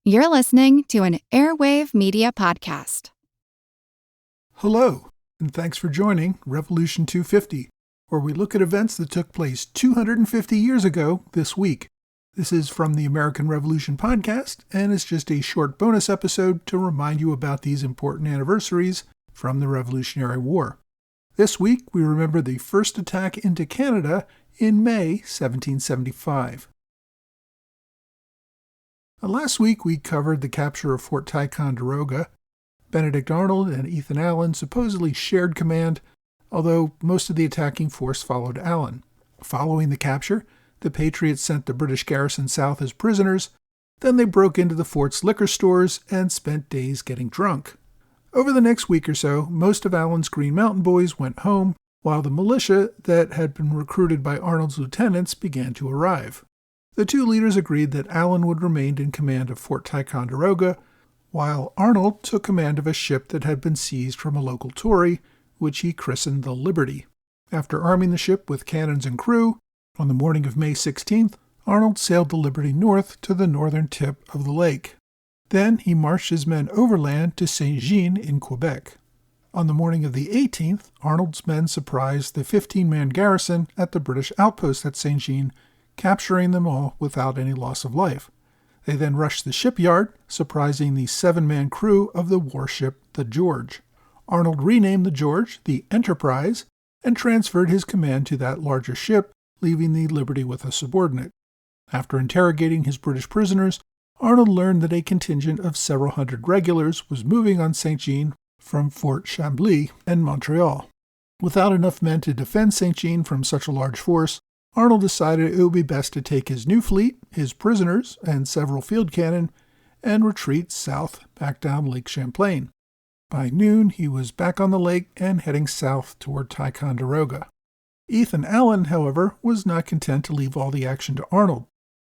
You're listening to an Airwave Media Podcast. Hello, and thanks for joining Revolution 250, where we look at events that took place 250 years ago this week. This is from the American Revolution Podcast, and it's just a short bonus episode to remind you about these important anniversaries from the Revolutionary War. This week, we remember the first attack into Canada in May 1775. Last week, we covered the capture of Fort Ticonderoga. Benedict Arnold and Ethan Allen supposedly shared command, although most of the attacking force followed Allen. Following the capture, the Patriots sent the British garrison south as prisoners. Then they broke into the fort's liquor stores and spent days getting drunk. Over the next week or so, most of Allen's Green Mountain Boys went home, while the militia that had been recruited by Arnold's lieutenants began to arrive. The two leaders agreed that Allen would remain in command of Fort Ticonderoga, while Arnold took command of a ship that had been seized from a local Tory, which he christened the Liberty. After arming the ship with cannons and crew, on the morning of May 16th, Arnold sailed the Liberty north to the northern tip of the lake. Then he marched his men overland to Saint-Jean in Quebec. On the morning of the 18th, Arnold's men surprised the 15-man garrison at the British outpost at Saint-Jean, capturing them all without any loss of life. They then rushed the shipyard, surprising the 7-man crew of the warship the George. Arnold renamed the George the Enterprise and transferred his command to that larger ship, leaving the Liberty with a subordinate. After interrogating his British prisoners, Arnold learned that a contingent of several hundred regulars was moving on Saint-Jean from Fort Chambly and Montreal. Without enough men to defend Saint-Jean from such a large force, Arnold decided it would be best to take his new fleet, his prisoners, and several field cannon, and retreat south back down Lake Champlain. By noon, he was back on the lake and heading south toward Ticonderoga. Ethan Allen, however, was not content to leave all the action to Arnold.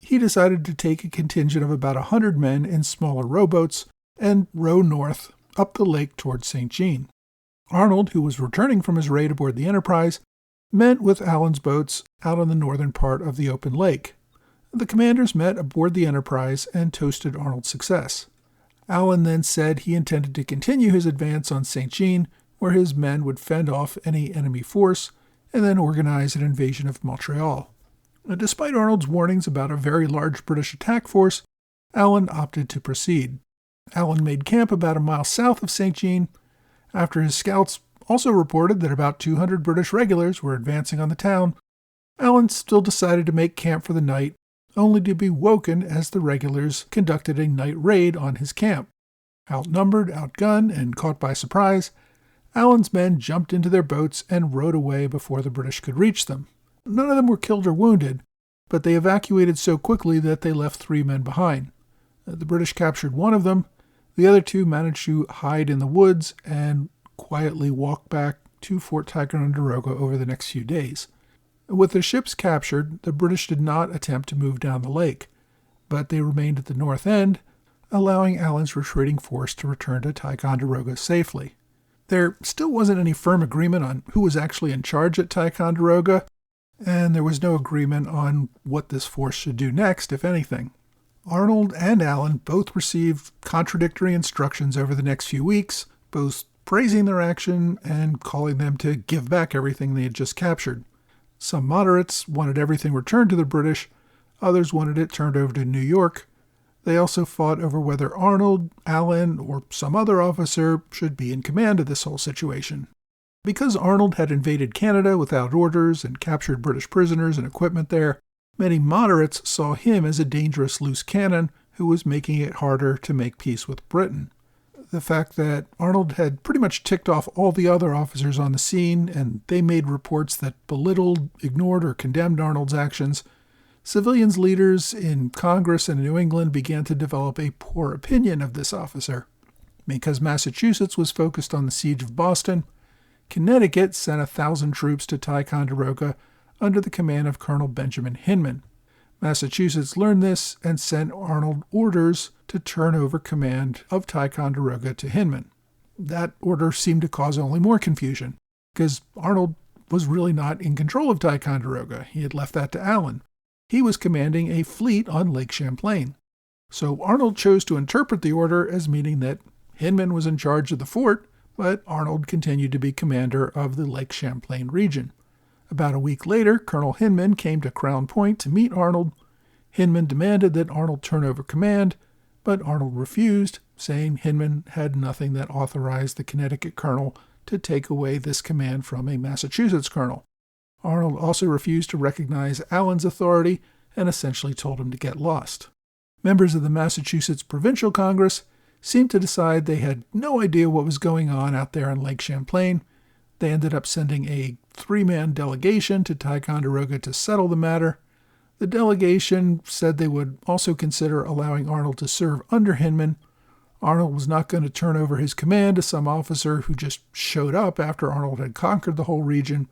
He decided to take a contingent of about 100 men in smaller rowboats and row north up the lake toward Saint-Jean. Arnold, who was returning from his raid aboard the Enterprise, met with Allen's boats out on the northern part of the open lake. The commanders met aboard the Enterprise and toasted Arnold's success. Allen then said he intended to continue his advance on Saint-Jean, where his men would fend off any enemy force and then organize an invasion of Montreal. Despite Arnold's warnings about a very large British attack force, Allen opted to proceed. Allen made camp about a mile south of Saint-Jean. After his scouts also reported that about 200 British regulars were advancing on the town, Allen still decided to make camp for the night, only to be woken as the regulars conducted a night raid on his camp. Outnumbered, outgunned, and caught by surprise, Allen's men jumped into their boats and rowed away before the British could reach them. None of them were killed or wounded, but they evacuated so quickly that they left 3 men behind. The British captured one of them. The other 2 managed to hide in the woods and quietly walk back to Fort Ticonderoga over the next few days. With their ships captured, the British did not attempt to move down the lake, but they remained at the north end, allowing Allen's retreating force to return to Ticonderoga safely. There still wasn't any firm agreement on who was actually in charge at Ticonderoga, and there was no agreement on what this force should do next, if anything. Arnold and Allen both received contradictory instructions over the next few weeks, both praising their action and calling them to give back everything they had just captured. Some moderates wanted everything returned to the British, others wanted it turned over to New York. They also fought over whether Arnold, Allen, or some other officer should be in command of this whole situation. Because Arnold had invaded Canada without orders and captured British prisoners and equipment there, many moderates saw him as a dangerous loose cannon who was making it harder to make peace with Britain. The fact that Arnold had pretty much ticked off all the other officers on the scene, and they made reports that belittled, ignored, or condemned Arnold's actions, civilian leaders in Congress and New England began to develop a poor opinion of this officer. Because Massachusetts was focused on the siege of Boston, Connecticut sent 1,000 troops to Ticonderoga under the command of Colonel Benjamin Hinman. Massachusetts learned this and sent Arnold orders to turn over command of Ticonderoga to Hinman. That order seemed to cause only more confusion, because Arnold was really not in control of Ticonderoga. He had left that to Allen. He was commanding a fleet on Lake Champlain. So Arnold chose to interpret the order as meaning that Hinman was in charge of the fort, but Arnold continued to be commander of the Lake Champlain region. About a week later, Colonel Hinman came to Crown Point to meet Arnold. Hinman demanded that Arnold turn over command, but Arnold refused, saying Hinman had nothing that authorized the Connecticut colonel to take away this command from a Massachusetts colonel. Arnold also refused to recognize Allen's authority and essentially told him to get lost. Members of the Massachusetts Provincial Congress seemed to decide they had no idea what was going on out there in Lake Champlain. They ended up sending a 3-man delegation to Ticonderoga to settle the matter. The delegation said they would also consider allowing Arnold to serve under Hinman. Arnold was not going to turn over his command to some officer who just showed up after Arnold had conquered the whole region.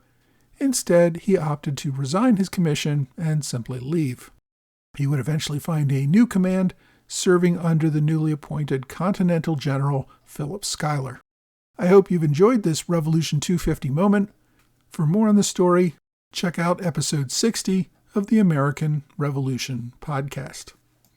Instead, he opted to resign his commission and simply leave. He would eventually find a new command serving under the newly appointed Continental General Philip Schuyler. I hope you've enjoyed this Revolution 250 moment. For more on the story, check out episode 60 of the American Revolution podcast.